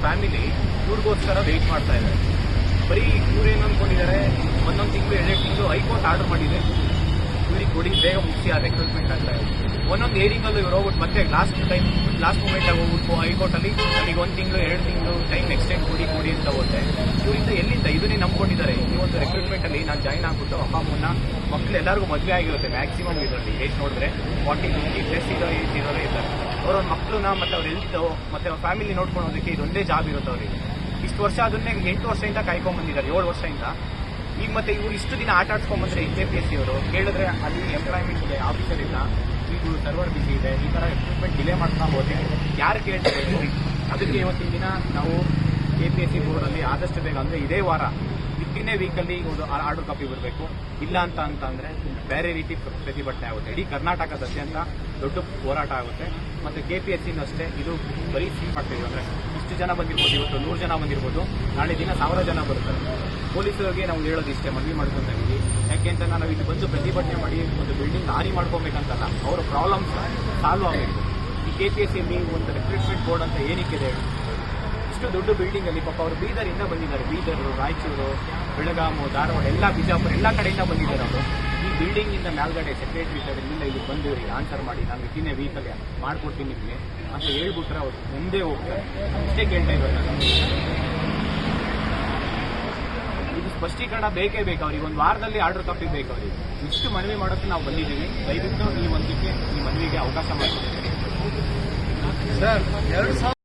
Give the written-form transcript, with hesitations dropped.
Family ಇವ್ರಿಗೋಸ್ಕರ weight ಮಾಡ್ತಾ ಇದ್ದಾರೆ. ಬರೀ ಇವ್ರೇನು ಅಂದ್ಕೊಂಡಿದ್ದಾರೆ, ಒಂದೊಂದು ತಿಂಗಳು 2 ತಿಂಗಳು ಹೈಕೋರ್ಟ್ ಆರ್ಡರ್ ಮಾಡಿದೆ ಇವ್ರಿಗೆ ಕೊಡಿ, ಬೇಗ ಮುಗಿಸಿ ಆ ರೆಕ್ರೂಟ್ಮೆಂಟ್ ಅಂತ ಇದೆ. ಒಂದೊಂದು ಏರಿಂಗಲ್ಲೂ ಇವ್ರು ಹೋಗ್ಬಿಟ್ಟು ಮತ್ತೆ ಲಾಸ್ಟ್ ಮೂಮೆಂಟಾಗಿ ಹೋಗ್ಬಿಟ್ಟು ಹೈಕೋರ್ಟಲ್ಲಿ ನನಗೆ 1 ತಿಂಗಳು 2 ತಿಂಗಳು ಟೈಮ್ ಎಕ್ಸ್ಟೆಂಡ್ ಕೊಡಿ ಅಂತ ಹೋದ್ರೆ ಇವರಿಂದ ಎಲ್ಲಿಂದ ಇದನ್ನೇ ನಂಬ್ಕೊಂಡಿದ್ದಾರೆ. ಈ ಒಂದು ರೆಕ್ರೂಟ್ಮೆಂಟಲ್ಲಿ ನಾನು ಜಾಯ್ನ್ ಆಗ್ಬಿಟ್ಟು ಅಪ್ಪ ಅಮ್ಮನ ಮಕ್ಕಳು ಎಲ್ಲರಿಗೂ ಮದುವೆ ಆಗಿರುತ್ತೆ. ಮ್ಯಾಕ್ಸಿಮಮ್ ಇದರಲ್ಲಿ ಏಜ್ ನೋಡಿದ್ರೆ 40-50+ ಇರೋ ಏಜ್ ಇರೋರೇ ಇದ್ದಾರೆ. ಅವ್ರವ್ರ ಮಕ್ಕಳನ್ನ ಮತ್ತೆ ಅವ್ರ ಹೆಲ್ತ್ ಮತ್ತೆ ಅವ್ರ ಫ್ಯಾಮಿಲಿ ನೋಡ್ಕೊಳ್ಳೋದಕ್ಕೆ ಇದೊಂದೇ ಜಾಬ್ ಇರುತ್ತೆ ಅವ್ರಿಗೆ. ಇಷ್ಟು ವರ್ಷ ಅದನ್ನೇ 8 ವರ್ಷದಿಂದ ಕಾಯ್ಕೊಂಡ್ಬಂದಿದ್ದಾರೆ, 7 ವರ್ಷದಿಂದ. ಈಗ ಮತ್ತೆ ಇವ್ರು ಇಷ್ಟು ದಿನ ಆಟ ಆಡ್ಸ್ಕೊಂಡ್ಬಂದ್ರೆ HJPSC ಅವರು ಕೇಳಿದ್ರೆ ಅಲ್ಲಿ ಎಂಪ್ಲಾಯ್ಮೆಂಟ್ ಇದೆ, ಆಫೀಸರ್ ಇಲ್ಲ, ಈಗ ಸರ್ವರ್ ಬಿಸಿ ಇದೆ, ಈ ಥರ ರಿಕ್ರೂಟ್ಮೆಂಟ್ ಡಿಲೇ ಮಾಡ್ತಾ ಹೋದ್ರೆ ಯಾರು ಕೇಳ್ತಾರೆ? ಅದಕ್ಕೆ ಇವತ್ತಿನ ದಿನ ನಾವು KPSC ಬೋರ್ಡಲ್ಲಿ ಆದಷ್ಟು ಬೇಗ ಅಂದರೆ ಇದೇ ವಾರ ವಿತಿನ್ನೇ ವೀಕಲ್ಲಿ ಒಂದು ಆರ್ಡರ್ ಕಾಪಿ ಬರಬೇಕು. ಇಲ್ಲ ಅಂದ್ರೆ ಬೇರೆ ರೀತಿ ಪ್ರತಿಭಟನೆ ಆಗುತ್ತೆ. ಇಡೀ ಕರ್ನಾಟಕದಾದ್ಯಂತ ದೊಡ್ಡ ಹೋರಾಟ ಆಗುತ್ತೆ. ಮತ್ತು KPSCನೂ ಅಷ್ಟೇ, ಇದು ಬರೀ ಸೀಮ್ ಆಗ್ತಿದೆ. ಅಂದರೆ ಇಷ್ಟು ಜನ ಬಂದಿರ್ಬೋದು, ಇವತ್ತು 100 ಜನ ಬಂದಿರ್ಬೋದು, ನಾಳೆ ದಿನ 1000 ಜನ ಬರುತ್ತಾರೆ. ಪೊಲೀಸರಿಗೆ ನಾವು ಹೇಳೋದು ಇಷ್ಟೇ, ಮನವಿ ಮಾಡ್ಕೊತಾ ಇದ್ದೀವಿ. ಯಾಕೆ ಅಂತ ನಾವು ಇಲ್ಲಿ ಬಂದು ಪ್ರತಿಭಟನೆ ಮಾಡಿ ಒಂದು ಬಿಲ್ಡಿಂಗ್ ಹಾನಿ ಮಾಡ್ಕೊಬೇಕಂತಲ್ಲ, ಅವರ ಪ್ರಾಬ್ಲಮ್ಸ್ ಸಾಲ್ವ್ ಆಗಬೇಕು. ಈ KPSCಯಲ್ಲಿ ಒಂದು ರಿಕ್ರೂಟ್ಮೆಂಟ್ ಬೋರ್ಡ್ ಅಂತ ಏನಕ್ಕಿದೆ? ಇಷ್ಟು ದೊಡ್ಡ ಬಿಲ್ಡಿಂಗ್ ಅಲ್ಲಿ ಪಾಪ ಅವರು ಬೀದರಿಂದ ಬಂದಿದ್ದಾರೆ. ಬೀದರ್, ರಾಯಚೂರು, ಬೆಳಗಾಮು, ಧಾರವಾಡ, ಎಲ್ಲ ಬಿಜಾಪುರ, ಎಲ್ಲ ಕಡೆಯಿಂದ ಬಂದಿದ್ದಾರೆ ಅವರು. ಈ ಬಿಲ್ಡಿಂಗ್ ಇಂದ ಮೇಲ್ಗಡೆ ಸೆಕ್ರೆಟರಿ ಸೈಡಿಂದ ಇಲ್ಲಿ ಬಂದು ಇವರಿಗೆ ಆನ್ಸರ್ ಮಾಡಿ ನಾನು ವಿತಿನ್ನೇ ವೀಕಲ್ಲಿ ಮಾಡ್ಕೊಡ್ತೀನಿ ನಿಮಗೆ ಅಂತ ಹೇಳ್ಬಿಟ್ರೆ ಅವರು ಮುಂದೆ ಹೋಗ್ತಾರೆ. ಇಷ್ಟೇ ಕೇಳ್ತಾ ಇದ್ದಾರೆ. ಇದು ಸ್ಪಷ್ಟೀಕರಣ ಬೇಕೇ ಬೇಕು ಅವ್ರಿಗೆ. ಒಂದು ವಾರದಲ್ಲಿ ಆರ್ಡರ್ ಕಾಪಿ ಬೇಕು ಅವರಿಗೆ. ಇಷ್ಟು ಮನವಿ ಮಾಡೋಕ್ಕೆ ನಾವು ಬಂದಿದ್ದೀವಿ. ದಯವಿಟ್ಟು ಈ ಮನವಿಗೆ ಅವಕಾಶ ಮಾಡಿಕೊಡ್ತೀವಿ ಸರ್.